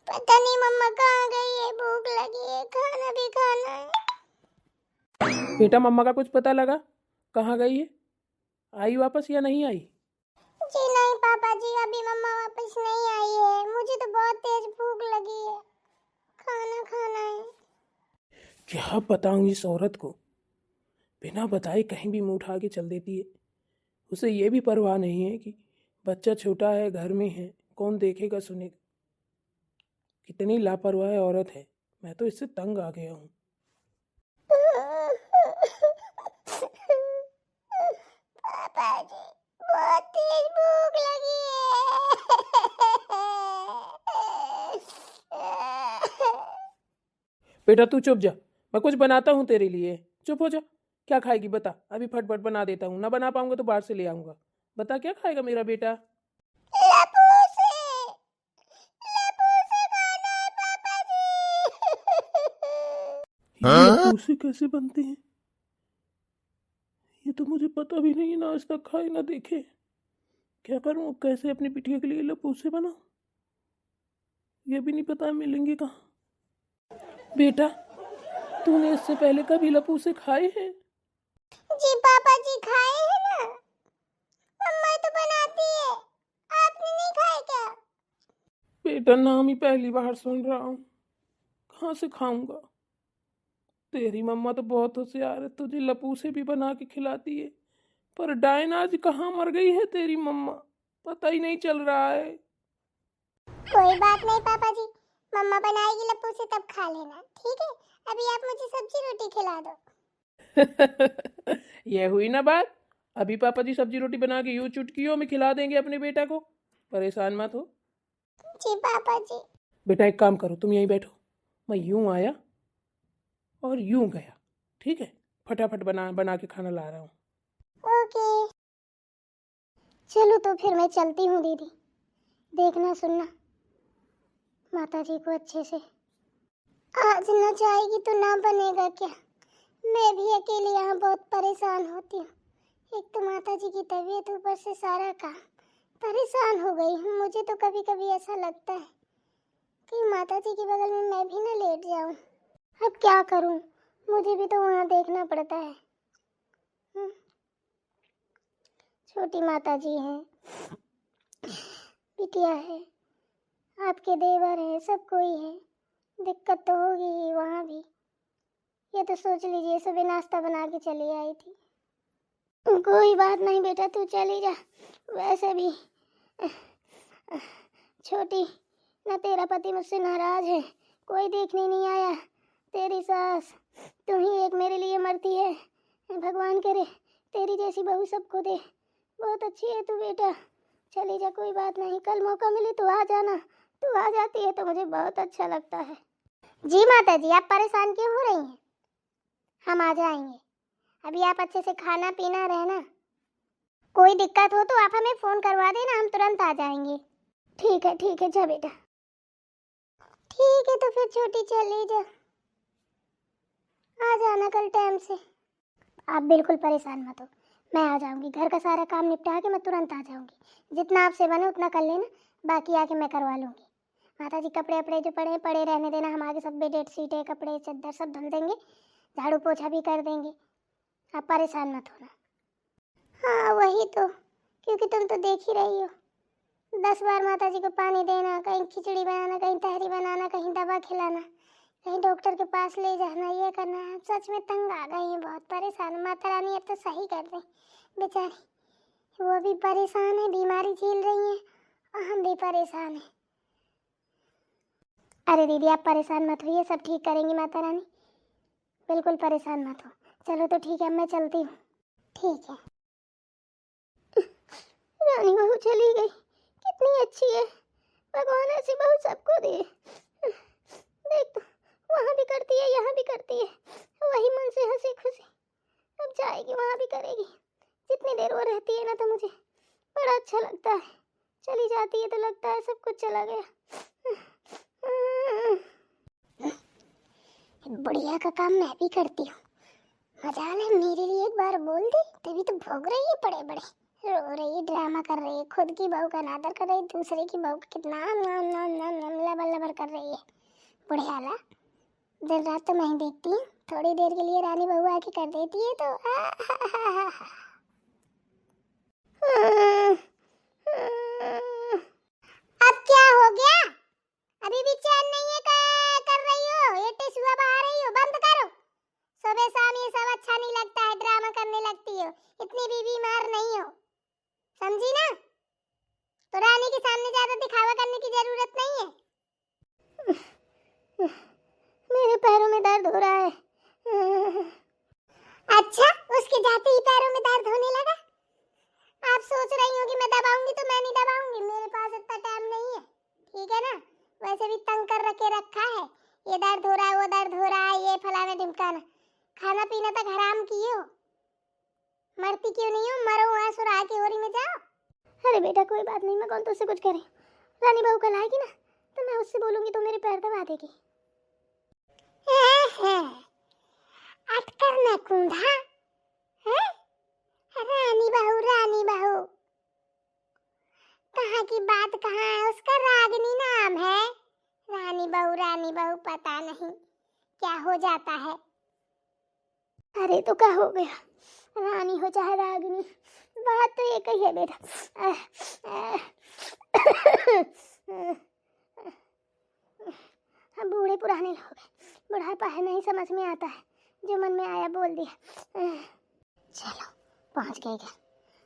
पता नहीं मम्मा कहाँ गई है, भूख लगी है, खाना भी खाना है। बेटा मम्मा का कुछ पता लगा? कहाँ गई है? आई वापस या नहीं आई? जी नहीं पापा जी, अभी मम्मा वापस नहीं आई है। मुझे तो बहुत तेज भूख लगी है, खाना खाना है। क्या बताऊँ इस औरत को, बिना बताए कहीं भी मुंह उठा के चल देती है। उसे ये भी परवाह नहीं है कि बच्चा छोटा है, घर में है, कौन देखेगा सुनेगा। कितनी लापरवाह औरत है, मैं तो इससे तंग आ गया हूँ। पापा जी बहुत तेज भूख लगी है। बेटा तू चुप जा, मैं कुछ बनाता हूँ तेरे लिए। चुप हो जा। क्या खाएगी बता, अभी फटफट बना देता हूँ। ना बना पाऊंगा तो बाहर से ले आऊँगा। बता क्या खाएगा मेरा बेटा? लपूसे, लपूसे खाना है पापा जी। ये लपूसे कैसे बनते हैं? ये तो मुझे पता भी नहीं, ना आज तक खाए ना देखे। क्या करूँ, कैसे अपनी बिटिया के लिए लपूसे बनाऊँ? ये भी नहीं पता मिलेंगे कहाँ। बेटा तूने इससे पहले कभी लपूसे खाए हैं? जी पापा जी खाए हैं ना, मम्मा तो बनाती है। आपने नहीं खाए क्या? बेटा नाम ही पहली बार सुन रहा हूँ, कहाँ से खाऊंगा। तेरी मम्मा तो बहुत होशियार है, तुझे लपूसे भी बना के खिलाती है। पर डायन आज कहाँ मर गई है तेरी मम्मा, पता ही नहीं चल रहा है। कोई बात नहीं पापा जी, मम्मा बनाएगी लपूसे तब खा लेना, ठीक है? अभी आप मुझे सब्जी रोटी खिला दो। ये हुई ना बात। अभी पापा जी सब्जी रोटी बना के यूं चुटकियों में खिला देंगे अपने बेटा को। परेशान मत हो। जी पापा जी। बेटा एक काम करो, तुम यहीं बैठो। मैं यूं आया और यूं गया, ठीक है? फटाफट बना बना के खाना ला रहा हूँ। ओके चलो तो फिर मैं चलती हूँ दीदी। देखना सुनना माता जी को अच्छे से। आज न जाएगी तो ना बनेगा क्या? मैं भी अकेले यहाँ बहुत परेशान होती हूँ। एक तो माता जी की तबीयत, ऊपर से सारा काम। परेशान हो गई हूँ। मुझे तो कभी कभी ऐसा लगता है कि माता जी के बगल में मैं भी ना लेट जाऊँ। अब क्या करूँ, मुझे भी तो वहाँ देखना पड़ता है। छोटी माता जी हैं, बिटिया है, आपके देवर है, सब कोई है। दिक्कत तो होगी ही वहाँ भी। ये तो सोच लीजिए सुबह नाश्ता बना के चली आई थी। कोई बात नहीं बेटा, तू चली जा। वैसे भी छोटी ना, तेरा पति मुझसे नाराज है, कोई देखने नहीं आया। तेरी सास तू ही एक मेरे लिए मरती है। भगवान करे तेरी जैसी बहू सबको दे। बहुत अच्छी है तू बेटा, चली जा, कोई बात नहीं। कल मौका मिले तो आ जाना। तू आ जाती है तो मुझे बहुत अच्छा लगता है। जी माता जी, आप परेशान क्यों हो रही हैं? हम आ जाएंगे। अभी आप अच्छे से खाना पीना रहना। कोई दिक्कत हो तो आप हमें फोन करवा देना, हम तुरंत आ जाएंगे। ठीक है जा बेटा। ठीक है तो फिर छोटी चली जा, आ जाना कल टाइम से। आप बिल्कुल परेशान मत हो, मैं आ जाऊंगी। घर का सारा काम निपटा के मैं तुरंत आ जाऊंगी। जितना आपसे बने उतना कर लेना, बाकी आके मैं करवा लूंगी। माता जी कपड़े अपड़े जो पड़े पड़े रहने देना। हम आगे सब बेड शीटें कपड़े चद्दर सब धुल देंगे, झाड़ू पोछा भी कर देंगे। आप परेशान मत होना। हाँ वही तो, क्योंकि तुम तो देख ही रही हो, 10 बार माता जी को पानी देना, कहीं खिचड़ी बनाना, कहीं तहरी बनाना, कहीं दवा खिलाना, कहीं डॉक्टर के पास ले जाना, ये करना है। सच में तंग आ गई है, बहुत परेशान। माता रानी अब तो सही कर दे बेचारी, वो भी परेशान है, बीमारी झेल रही है और हम भी परेशान हैं। अरे दीदी आप परेशान मत होइए, सब ठीक करेंगी माता रानी, बिल्कुल परेशान मत हो। चलो तो ठीक है, मैं चलती हूँ। ठीक है। रानी बहू चली गई, कितनी अच्छी है। भगवान ऐसी बहू सबको दे। देख तो, वहाँ भी करती है, यहाँ भी करती है, वही मन से हंसी खुशी। अब जाएगी वहाँ भी करेगी। जितनी देर वो रहती है ना तो मुझे बड़ा अच्छा लगता है। चली जाती है तो लगता है सब कुछ चला गया। बढ़िया का काम मैं भी करती हूँ। मजाल है, मेरे लिए एक बार बोल दी तभी तो भोग रही है बड़े बड़े, रो रही है, ड्रामा कर रही है, खुद की बहू का अनादर कर रही है, दूसरे की बहू का कितना लबर लबर कर रही है बुढ़ियाला। दिन रात तो मैं ही देखती हूँ, थोड़ी देर के लिए रानी बहू आके कर देती है तो अब क्या हो गया? अभी भी चैन नहीं है? कर रही हो ये टिशुआ बहा रही हो, बंद करो। सुबह शाम ये सब अच्छा नहीं लगता है, ड्रामा करने लगती हो। इतनी भी बीमार नहीं हो, समझी ना? तो रानी के सामने ज्यादा दिखावा करने की जरूरत नहीं है। मेरे पैरों में दर्द हो रहा है। अच्छा, उसके जाते ही पैरों में दर्द होने लगा? आप सोच रही हो कि मैं दबाऊंगी? तो मैं नहीं दबाऊंगी, मेरे पास इतना टाइम नहीं है, ठीक है ना? वैसे भी तंग कर रखे रखा है, ये दर्द हो रहा है, वो दर्द हो रहा है, ये फलाना ढिमकाना। खाना पीना तक हराम किए हो, मरती क्यों नहीं हो? मरो वहाँ सुराह की होरी में जाओ। अरे बेटा कोई बात नहीं, मैं कौन तुझसे कुछ करे। रानी बहू कल आएगी ना तो मैं उससे बोलूंगी तो मेरे पैर दबा देगी। अटकर न कूंधा है? रानी बहू कहाँ की बात कहाँ है? उसका रागिनी नाम है। रानी बहू पता नहीं क्या हो जाता है। अरे तो क्या हो गया, रानी हो चाहे रागिनी, बात तो एक ही है बेटा। हम बूढ़े पुराने लोग, बुढ़ापा है, नहीं समझ में आता है, जो मन में आया बोल दिया। चलो पहुंच गए क्या?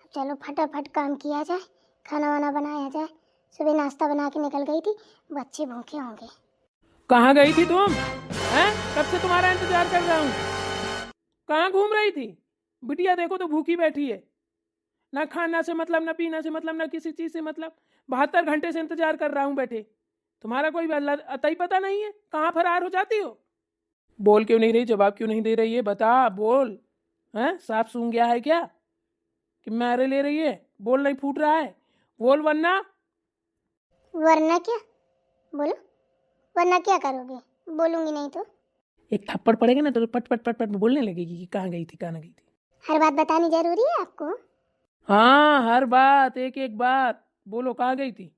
अब चलो फटाफट काम किया जाए, खाना वाना बनाया जाए। सुबह नाश्ता बना के निकल गई थी, बच्चे भूखे होंगे। कहाँ गई थी तुम? हैं? कब से तुम्हारा इंतजार कर रहा हूँ। कहाँ घूम रही थी? बिटिया देखो तो भूखी बैठी है, ना खाना से मतलब, ना पीना से मतलब, ना किसी चीज से मतलब। 72 घंटे से इंतजार कर रहा हूँ बैठे। तुम्हारा कोई अता ही पता नहीं है, कहाँ फरार हो जाती हो? बोल क्यों नहीं रही, जवाब क्यों नहीं दे रही है? बता, बोल। हैं? सांप सूंघ गया है क्या कि मारे ले रही है? बोल नहीं फूट रहा है, बोल वरना। वरना क्या? बोलो, वरना क्या करोगे? बोलूंगी नहीं तो एक थप्पड़ पड़ेगा ना तो पट पट पट पट बोलने लगेगी कि कहाँ गई थी, कहाँ गई थी। हर बात बतानी जरूरी है आपको? हाँ, हर बात, एक एक बात बोलो। कहाँ गई थी?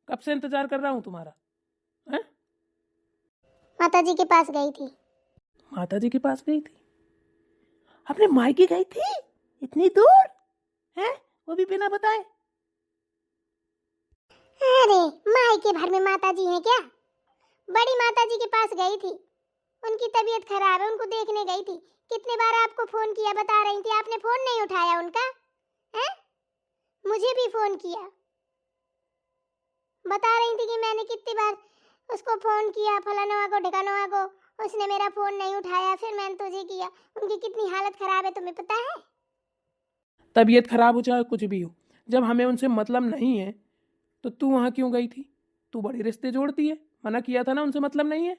कब से इंतजार कर रहा हूँ तुम्हारा। हैं? माता जी के पास गई थी। माता जी के पास गई थी? अपने मायके गई थी? इतनी दूर? हैं? वो भी बिना बताए? अरे मायके भर में माता जी हैं क्या? बड़ी माता जी के पास गई थी, उनकी तबीयत खराब है, उनको देखने गई थी। कितने बार आपको फोन किया, बता रही थी, आपने फोन नहीं उठाया उनका। हैं? मुझे भी फोन किया, बता रही थी कि मैंने कितनी बार उसको फोन किया, फलानवा को ढिकानवा को, उसने मेरा फोन नहीं उठाया, फिर मैंने तुझे किया। उनकी कितनी हालत खराब है तुम्हें पता है? तबीयत खराब हो चाहे कुछ भी हो, जब हमें उनसे मतलब नहीं है तो तू वहां क्यों गई थी? तू बड़े रिश्ते जोड़ती है, मना किया था ना उनसे मतलब नहीं है।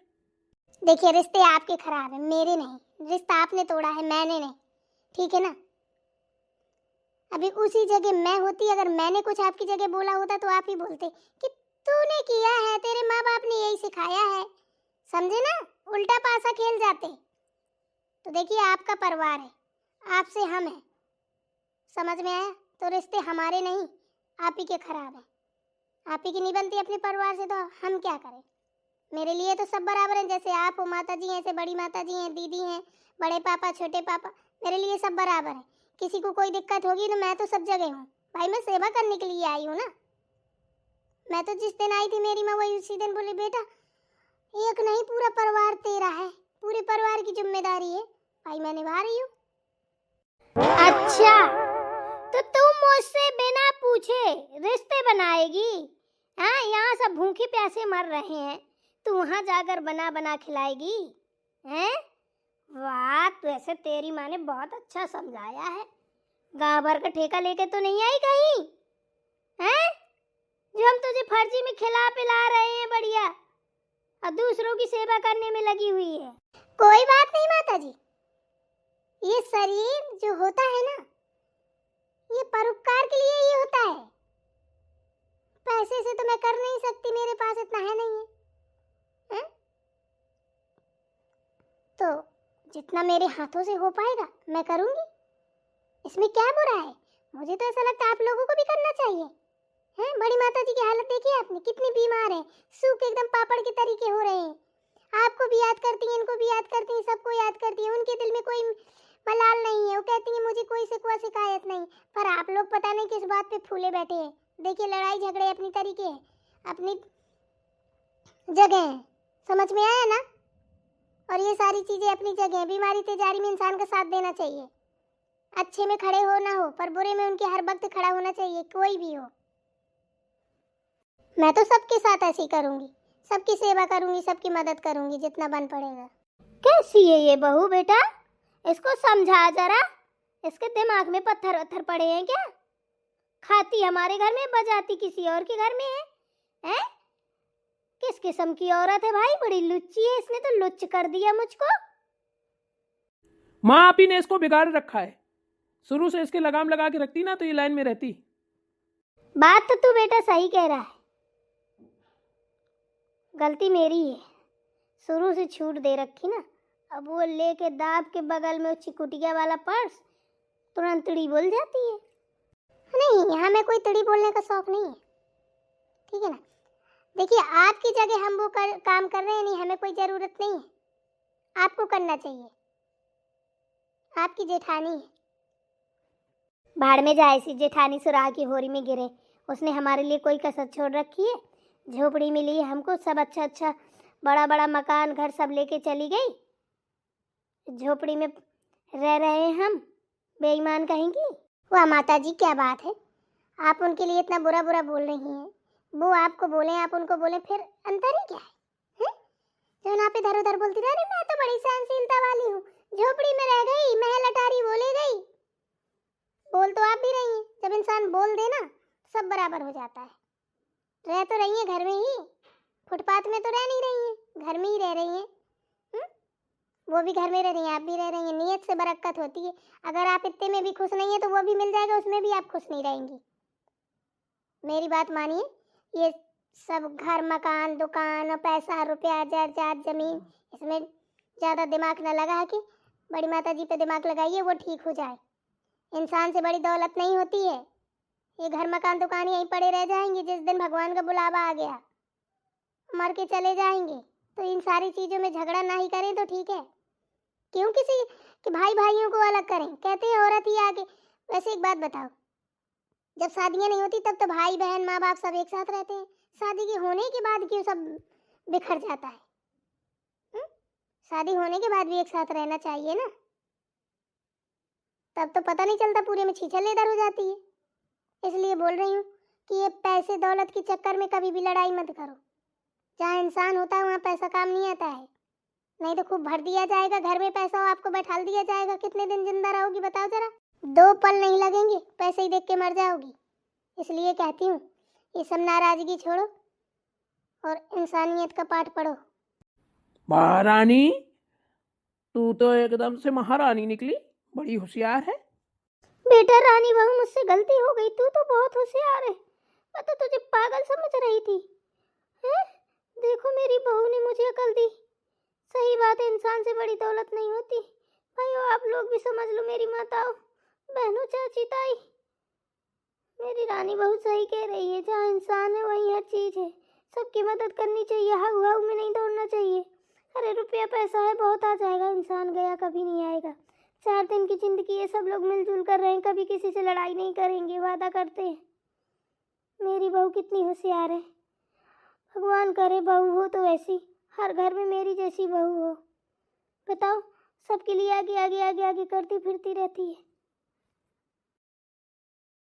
देखिए रिश्ते आपके खराब है, मेरे नहीं। रिश्ता आपने तोड़ा है, मैंने नहीं, ठीक है ना? अभी उसी जगह मैं होती, अगर मैंने कुछ आपकी जगह बोला होता तो आप ही बोलते कि तूने किया है, तेरे माँ बाप ने यही सिखाया है, समझे ना? उल्टा पासा खेल जाते। तो देखिए आपका परिवार है, आपसे हम हैं, समझ में आया? तो रिश्ते हमारे नहीं, आप ही के खराब है। आप ही की नहीं बनती अपने परिवार से तो हम क्या करें? मेरे लिए तो सब बराबर हैं, जैसे आप हो, माता जी हैं, ऐसे बड़ी माता जी हैं, दीदी हैं, बड़े पापा, छोटे पापा, मेरे लिए सब बराबर है। किसी को कोई दिक्कत होगी तो मैं तो सब जगह हूँ भाई, मैं सेवा करने के लिए आई हूँ ना। मैं तो जिस दिन आई थी मेरी माँ वही उसी दिन बोली बेटा एक नहीं पूरा परिवार तेरा है, पूरे परिवार की जिम्मेदारी है भाई, मैं निभा रही हूँ। अच्छा तो तुम मुझसे बिना पूछे रिश्ते बनाएगी? हाँ, यहाँ सब भूखे प्यासे मर रहे हैं, तू वहाँ जाकर बना बना खिलाएगी? हैं? वाह, तो ऐसे तेरी माँ ने बहुत अच्छा समझाया है। गाँव भर का ठेका लेके तो नहीं आई कहीं? हैं? जो हम तुझे फर्जी में खिला पिला रहे हैं बढ़िया, और दूसरों की सेवा करने में लगी हुई है। कोई बात नहीं माता जी, ये शरीर जो होता है ना, ये परोपकार के लिए ही होता है। पैसे से तो मैं कर नहीं सकती, मेरे पास इतना है नहीं है, हैं? तो जितना मेरे हाथों से हो पाएगा मैं करूंगी, इसमें क्या बुरा है? मुझे तो ऐसा लगता है आप लोगों को भी करना चाहिए, हैं? बड़ी माता जी की हालत देखी आपने, कितनी बीमार है, सूख के एकदम पापड़ के तरीके हो रहे हैं। आपको भी याद करती हैं, इनको भी याद करती हैं, सबको याद करती हैं। उनके दिल में कोई मलाल नहीं है, वो कहती हैं मुझे कोई शिकवा शिकायत नहीं। पर आप लोग पता नहीं किस बात पे फूले बैठे हैं। देखिए लड़ाई झगड़े अपनी तरीके हैं, अपनी जगह है, समझ में आया ना? और ये सारी चीजें अपनी जगह है। बीमारी तेजारी में इंसान का साथ देना चाहिए, अच्छे में खड़े हो ना हो, पर बुरे में उनके हर वक्त खड़ा होना चाहिए, कोई भी हो। मैं तो सबके साथ ऐसे ही करूंगी, सबकी सेवा करूंगी, सबकी मदद करूंगी जितना बन पड़ेगा। कैसी है ये बहू बेटा? इसको समझा जरा, इसके दिमाग में पत्थर वत्थर पड़े हैं क्या? खाती हमारे घर में, बजाती किसी और के घर में है, हैं? किस किस्म की औरत है भाई, बड़ी लुच्ची है, इसने तो लुच्च कर दिया मुझको। माँ आप ही ने इसको बिगाड़ रखा है। शुरू से इसके लगाम लगा के रखती ना तो ये लाइन में रहती। बात तो तू बेटा सही कह रहा है, गलती मेरी है, शुरू से छूट दे रखी ना। अब वो लेके दाब के बगल में चिकुटिया वाला पर्स, तुरंत तिड़ी बोल जाती है। नहीं, यहाँ मैं कोई तिड़ी बोलने का शौक नहीं है, ठीक है ना? देखिए आपकी जगह हम वो काम कर रहे हैं, नहीं हमें कोई ज़रूरत नहीं है, आपको करना चाहिए, आपकी जेठानी है। भाड़ में जाए सी जेठानी सुराह की होरी में गिरे, उसने हमारे लिए कोई कसर छोड़ रखी है? झोपड़ी मिली है हमको, सब अच्छा अच्छा बड़ा बड़ा मकान घर सब लेके चली गई, झोपड़ी में रह रहे हैं हम, बेईमान कहेंगी। वाह माता जी क्या बात है, आप उनके लिए इतना बुरा बुरा बोल रही हैं। वो आपको बोले आप उनको बोले, फिर अंतर ही क्या है? जो ना पे इधर उधर बोलती रह रही, मैं तो बड़ी सहनशीलता वाली हूँ, झोपड़ी में रह गई, महल अटारी बोले गई। बोल तो आप भी रही हैं, जब इंसान बोल दे ना सब बराबर हो जाता है। रह तो रही हैं घर में ही, फुटपाथ में तो रह नहीं रही हैं, घर में ही रह रही हैं। वो भी घर में रह रही हैं, आप भी रह रही हैं, नीयत से बरकत होती है। अगर आप इतने में भी खुश नहीं है तो वो भी मिल जाएगा, उसमें भी आप खुश नहीं रहेंगी। मेरी बात मानिए, ये सब घर मकान दुकान और पैसा रुपया जायदाद जमीन, इसमें ज़्यादा दिमाग न लगा के बड़ी माता जी पे दिमाग लगाइए, वो ठीक हो जाए। इंसान से बड़ी दौलत नहीं होती है, ये घर मकान दुकान यहीं पड़े रह जाएंगे। जिस दिन भगवान का बुलावा आ गया मर के चले जाएंगे, तो इन सारी चीज़ों में झगड़ा ना ही करें तो ठीक है। क्यों किसी के भाई भाइयों को अलग करें? कहते हैं औरत ही आगे। वैसे एक बात बताओ, जब शादियां नहीं होती तब तो भाई बहन माँ बाप सब एक साथ रहते हैं, शादी के होने के बाद क्यों सब बिखर जाता है? शादी होने के बाद भी एक साथ रहना चाहिए ना, तब तो पता नहीं चलता, पूरे में छीछल इधर हो जाती है। इसलिए बोल रही हूँ कि ये पैसे दौलत के चक्कर में कभी भी लड़ाई मत करो। जहाँ इंसान होता है वहाँ पैसा काम नहीं आता है, नहीं तो खूब भर दिया जाएगा घर में पैसा, हो आपको बैठाल दिया जाएगा, कितने दिन जिंदा रहोगी बताओ जरा? 2 पल नहीं लगेंगे, पैसे ही देख के मर जाओगी। इसलिए कहती हूँ ये सब नाराजगी छोड़ो और इंसानियत का पाठ पढ़ो। महारानी तू तो एकदम से महारानी निकली, बड़ी होशियार है। बेटा रानी बहू मुझसे गलती हो गई, तू तो बहुत होशियार है, मैं तो तुझे पागल समझ रही थी। हैं? देखो मेरी बहू ने मुझे अकल दी। सही बात है, इंसान से बड़ी दौलत नहीं होती। भाइयों आप लोग भी समझ लो, मेरी माताओं बहनों चाची ताई, मेरी रानी बहू सही कह रही है, जहाँ इंसान है वहीं हर चीज़ है, सबकी मदद करनी चाहिए, हाउ हाउ में नहीं दौड़ना चाहिए। अरे रुपया पैसा है बहुत आ जाएगा, इंसान गया कभी नहीं आएगा। 4 दिन की जिंदगी है, सब लोग मिलजुल कर रहे हैं, कभी किसी से लड़ाई नहीं करेंगे, वादा करते हैं। मेरी बहू कितनी होशियार है, भगवान करे बहू हो तो ऐसी, हर घर में मेरी जैसी बहू हो। बताओ, सबके लिए आगे आगे आगे आगे करती फिरती रहती है।